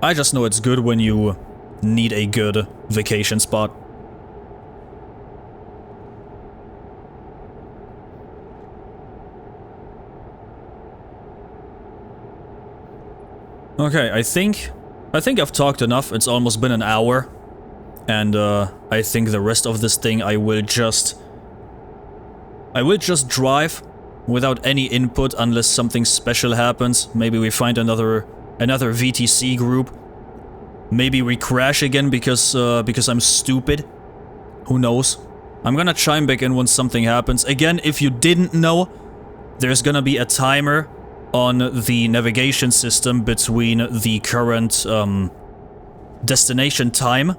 I just know it's good when you need a good vacation spot. Okay, I think I've talked enough. It's almost been an hour. And I think the rest of this thing I will just drive without any input unless something special happens. Maybe we find another VTC group. Maybe we crash again because I'm stupid. Who knows? I'm gonna chime back in when something happens. Again, if you didn't know, there's gonna be a timer on the navigation system between the current destination time.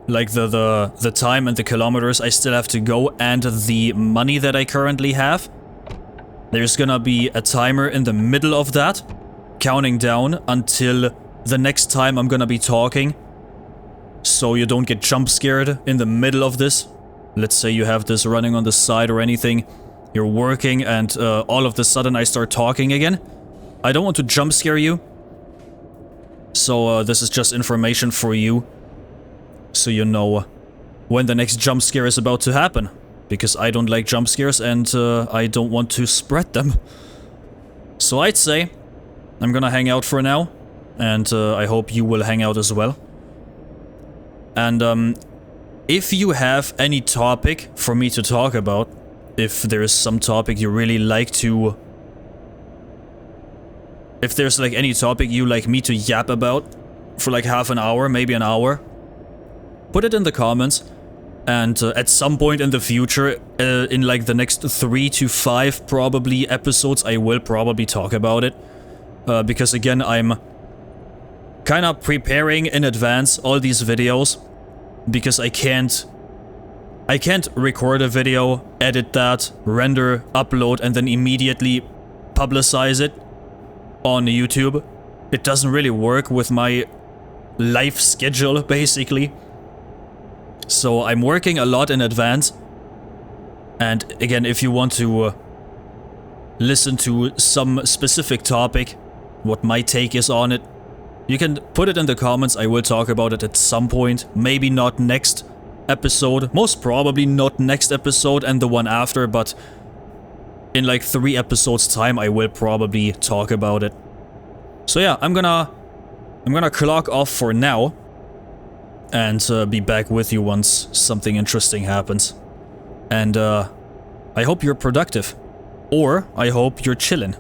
Like the time and the kilometers I still have to go and the money that I currently have. There's gonna be a timer in the middle of that, counting down until the next time I'm gonna be talking. So you don't get jump scared in the middle of this. Let's say you have this running on the side or anything. You're working and all of a sudden I start talking again. I don't want to jump scare you. So this is just information for you. So you know when the next jump scare is about to happen. Because I don't like jump scares and I don't want to spread them. So I'd say I'm gonna hang out for now. And I hope you will hang out as well. And if you have any topic for me to talk about, if there is some topic you really like to... If there's like any topic you like me to yap about for like half an hour, maybe an hour, put it in the comments. And at some point in the future, in like the next 3 to 5 probably episodes, I will probably talk about it. Because again, I'm kind of preparing in advance all these videos. Because I can't I can't record a video, edit that, render, upload, and then immediately publicize it on YouTube. It doesn't really work with my life schedule, basically. So I'm working a lot in advance. And again, if you want to listen to some specific topic, what my take is on it, you can put it in the comments. I will talk about it at some point. Maybe not next episode. Most probably not next episode and the one after, but in like 3 episodes time I will probably talk about it. So yeah, I'm gonna clock off for now and be back with you once something interesting happens. And I hope you're productive. Or I hope you're chillin'.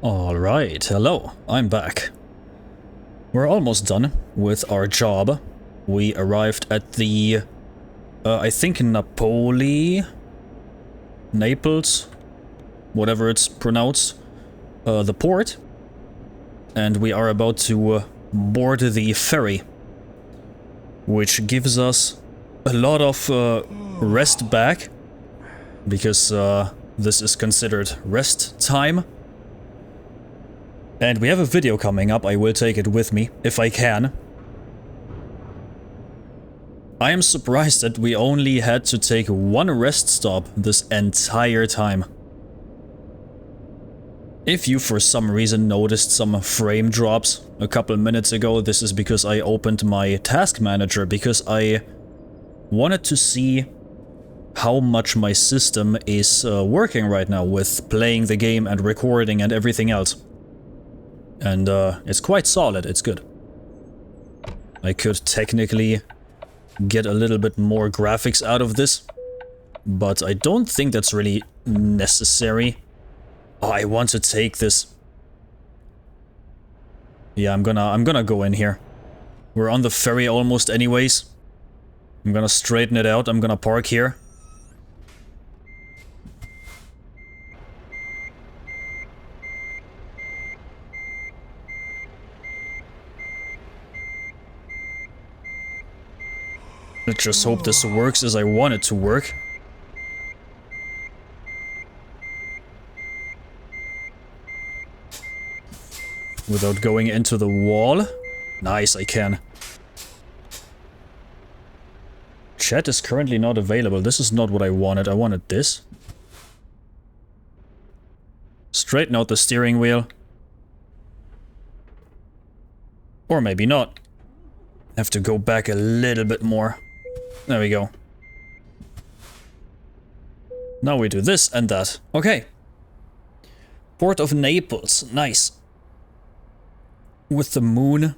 Alright, hello, I'm back. We're almost done with our job. We arrived at the, I think Naples, whatever it's pronounced, the port. And we are about to board the ferry, which gives us a lot of rest back, because this is considered rest time. And we have a video coming up. I will take it with me, if I can. I am surprised that we only had to take one rest stop this entire time. If you for some reason noticed some frame drops a couple minutes ago, this is because I opened my task manager, because I wanted to see how much my system is working right now with playing the game and recording and everything else. And it's quite solid, it's good. I could technically get a little bit more graphics out of this, but I don't think that's really necessary. Oh, I want to take this. Yeah, I'm gonna go in here. We're on the ferry almost anyways. I'm gonna straighten it out, I'm gonna park here. Let's just hope this works as I want it to work. Without going into the wall. Nice, I can. Chat is currently not available. This is not what I wanted. I wanted this. Straighten out the steering wheel. Or maybe not. Have to go back a little bit more. There we go. Now we do this and that. Okay. Port of Naples. Nice. With the moon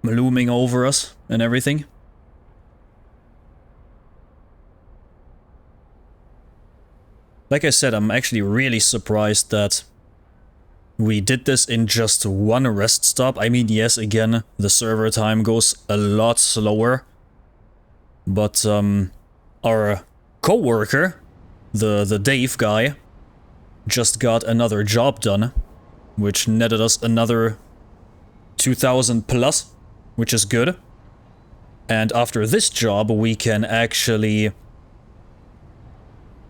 looming over us and everything. Like I said, I'm actually really surprised that we did this in just one rest stop. I mean, yes, again, the server time goes a lot slower. But our coworker, the Dave guy, just got another job done, which netted us another 2,000 plus, which is good. And after this job, we can actually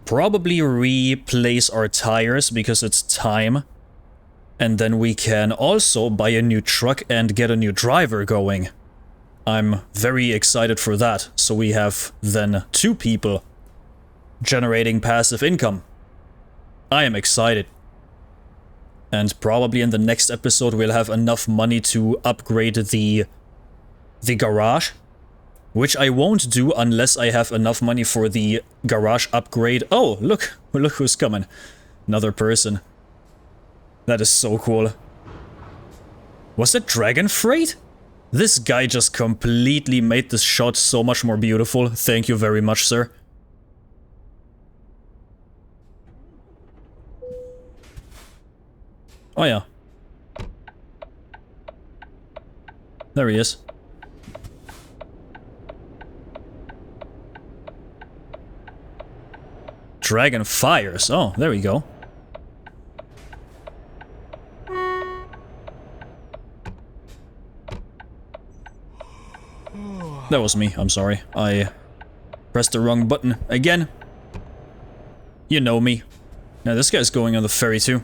probably replace our tires because it's time. And then we can also buy a new truck and get a new driver going. I'm very excited for that. So we have then 2 people generating passive income. I am excited. And probably in the next episode we'll have enough money to upgrade the garage. Which I won't do unless I have enough money for the garage upgrade. Oh, look who's coming. Another person. That is so cool. Was it Dragon Freight? This guy just completely made this shot so much more beautiful. Thank you very much, sir. Oh yeah. There he is. Dragon Fires. Oh, there we go. That was me, I'm sorry. I pressed the wrong button again. You know me. Now this guy's going on the ferry too.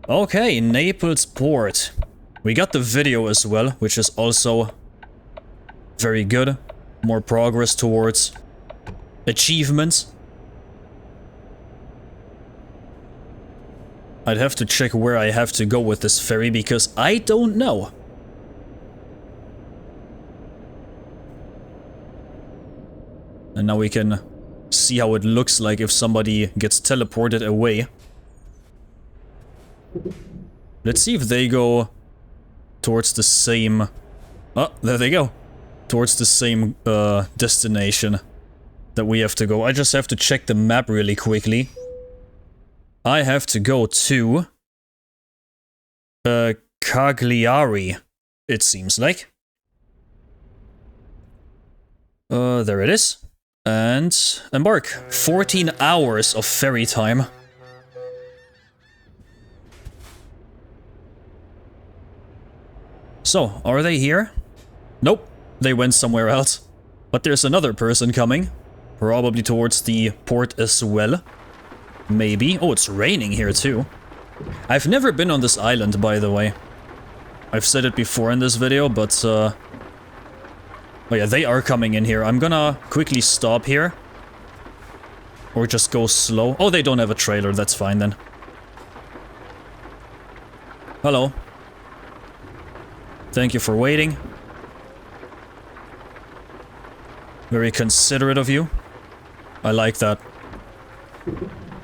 Okay, Naples Port. We got the video as well, which is also very good. More progress towards achievements. I'd have to check where I have to go with this ferry because I don't know. And now we can see how it looks like if somebody gets teleported away. Let's see if they go towards the same... Oh, there they go. Towards the same destination that we have to go. I just have to check the map really quickly. I have to go to Cagliari, it seems like. There it is. And embark. 14 hours of ferry time. So, are they here? Nope, they went somewhere else. But there's another person coming. Probably towards the port as well. Maybe. Oh, it's raining here too. I've never been on this island, by the way. I've said it before in this video, but oh yeah, they are coming in here. I'm gonna quickly stop here. Or just go slow. Oh, they don't have a trailer, that's fine then. Hello. Thank you for waiting. Very considerate of you. I like that.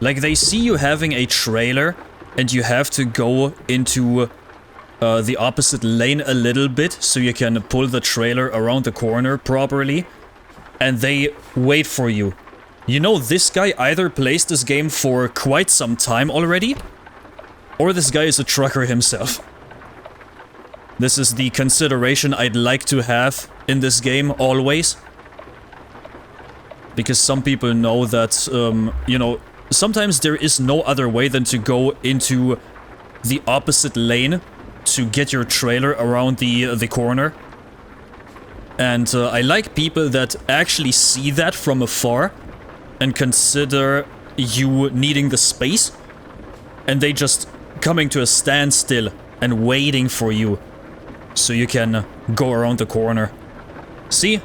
Like, they see you having a trailer, and you have to go into the opposite lane a little bit, so you can pull the trailer around the corner properly, and they wait for you. You know, this guy either plays this game for quite some time already, or this guy is a trucker himself. This is the consideration I'd like to have in this game, always. Because some people know that, you know, sometimes there is no other way than to go into the opposite lane to get your trailer around the corner. And I like people that actually see that from afar and consider you needing the space. And they just coming to a standstill and waiting for you so you can go around the corner. See?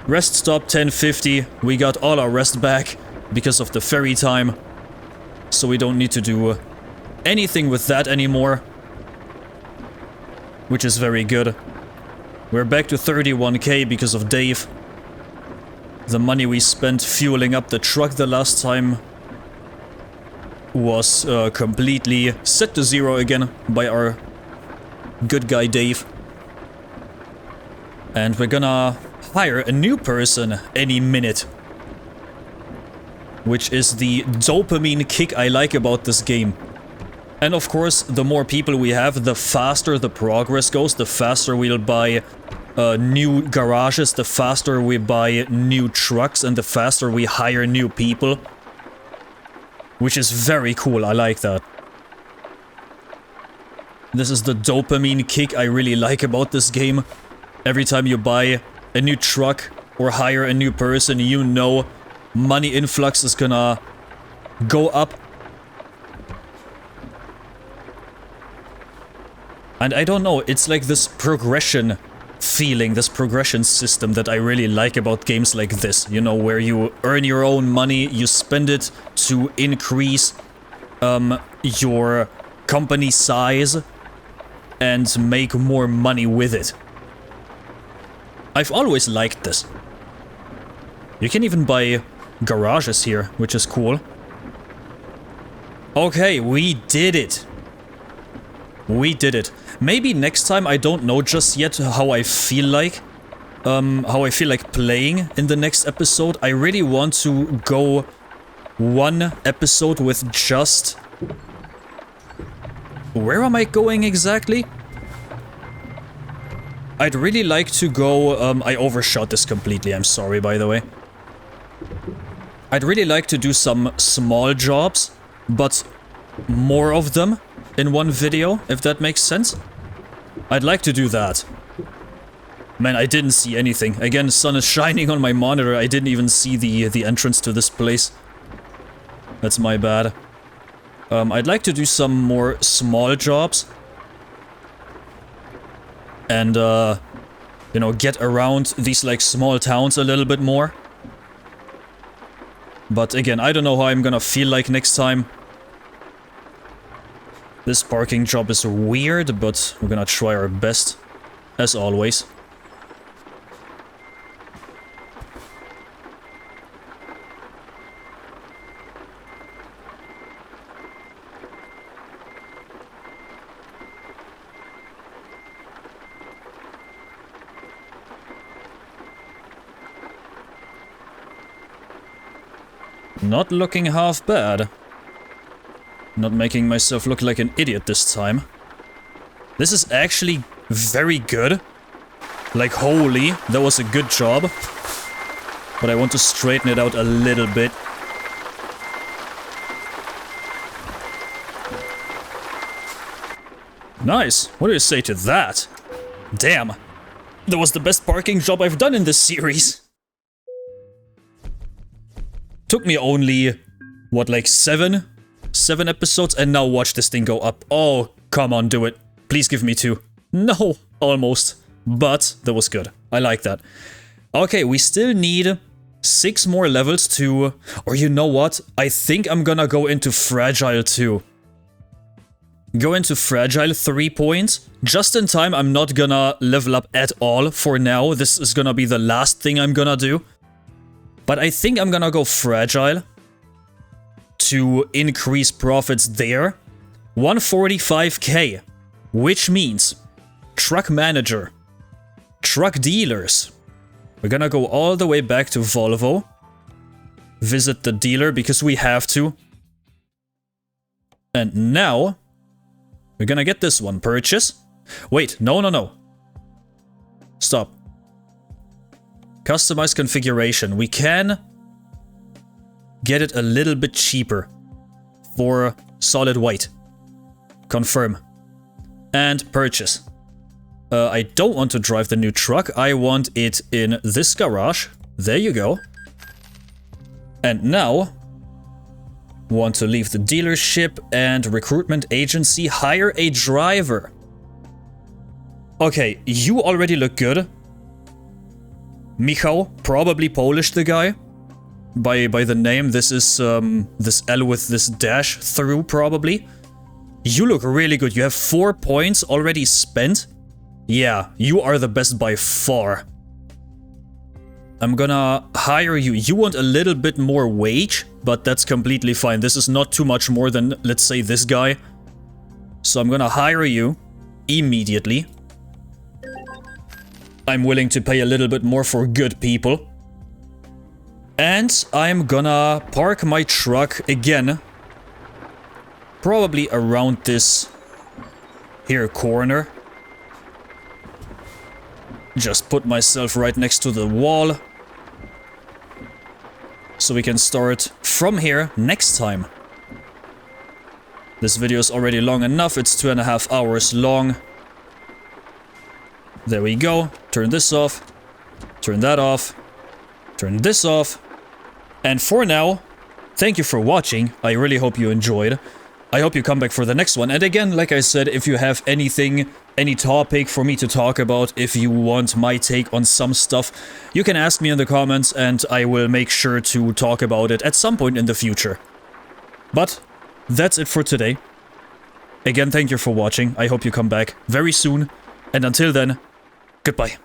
Rest stop 10:50. We got all our rest back because of the ferry time. So we don't need to do anything with that anymore. Which is very good. We're back to 31k because of Dave. The money we spent fueling up the truck the last time was completely set to zero again by our good guy Dave. And we're gonna hire a new person any minute. Which is the dopamine kick I like about this game. And of course, the more people we have, the faster the progress goes, the faster we'll buy new garages, the faster we buy new trucks, and the faster we hire new people. Which is very cool, I like that. This is the dopamine kick I really like about this game. Every time you buy a new truck or hire a new person, you know money influx is gonna go up. And I don't know, it's like this progression feeling, this progression system that I really like about games like this. You know, where you earn your own money, you spend it to increase your company size and make more money with it. I've always liked this. You can even buy garages here, which is cool. Okay, we did it. We did it. Maybe next time, I don't know just yet how I feel like. How I feel like playing in the next episode. I really want to go one episode with just... Where am I going exactly? I'd really like to go... I overshot this completely, I'm sorry, by the way. I'd really like to do some small jobs, but more of them in one video, if that makes sense. I'd like to do that. Man, I didn't see anything. Again, the sun is shining on my monitor. I didn't even see the entrance to this place. That's my bad. I'd like to do some more small jobs. And, you know, get around these, like, small towns a little bit more. But again, I don't know how I'm gonna feel like next time. This parking job is weird, but we're gonna try our best, as always. Not looking half bad. Not making myself look like an idiot this time. This is actually very good. Like, holy, that was a good job. But I want to straighten it out a little bit. Nice. What do you say to that? Damn. That was the best parking job I've done in this series. Took me only, what, like 7 episodes? And now watch this thing go up. Oh, come on, do it. Please give me 2. No, almost. But that was good. I like that. Okay, we still need 6 more levels to... Or you know what? I think I'm gonna go into Fragile too. Go into Fragile 3 points. Just in time, I'm not gonna level up at all for now. This is gonna be the last thing I'm gonna do. But I think I'm gonna go Fragile to increase profits there. 145k, which means truck manager, truck dealers. We're gonna go all the way back to Volvo. Visit the dealer because we have to. And now... we're gonna get this one. Purchase. Wait, no. Stop. Customize configuration. We can get it a little bit cheaper for solid white. Confirm. And purchase. I don't want to drive the new truck. I want it in this garage. There you go. And now... want to leave the dealership and recruitment agency, hire a driver. Okay, you already look good. Michał, probably Polish, the guy. By the name, this is this L with this dash through, probably. You look really good. You have 4 points already spent. Yeah, you are the best by far. I'm gonna hire you. You want a little bit more wage, but that's completely fine. This is not too much more than, let's say, this guy. So I'm gonna hire you immediately. I'm willing to pay a little bit more for good people. And I'm gonna park my truck again. Probably around this here corner. Just put myself right next to the wall. So we can start from here next time. This video is already long enough. It's 2.5 hours long. There we go. Turn this off. Turn that off. Turn this off. And for now, thank you for watching. I really hope you enjoyed. I hope you come back for the next one. And again, like I said, if you have anything, any topic for me to talk about, if you want my take on some stuff, you can ask me in the comments and I will make sure to talk about it at some point in the future. But that's it for today. Again, thank you for watching. I hope you come back very soon. And until then, goodbye.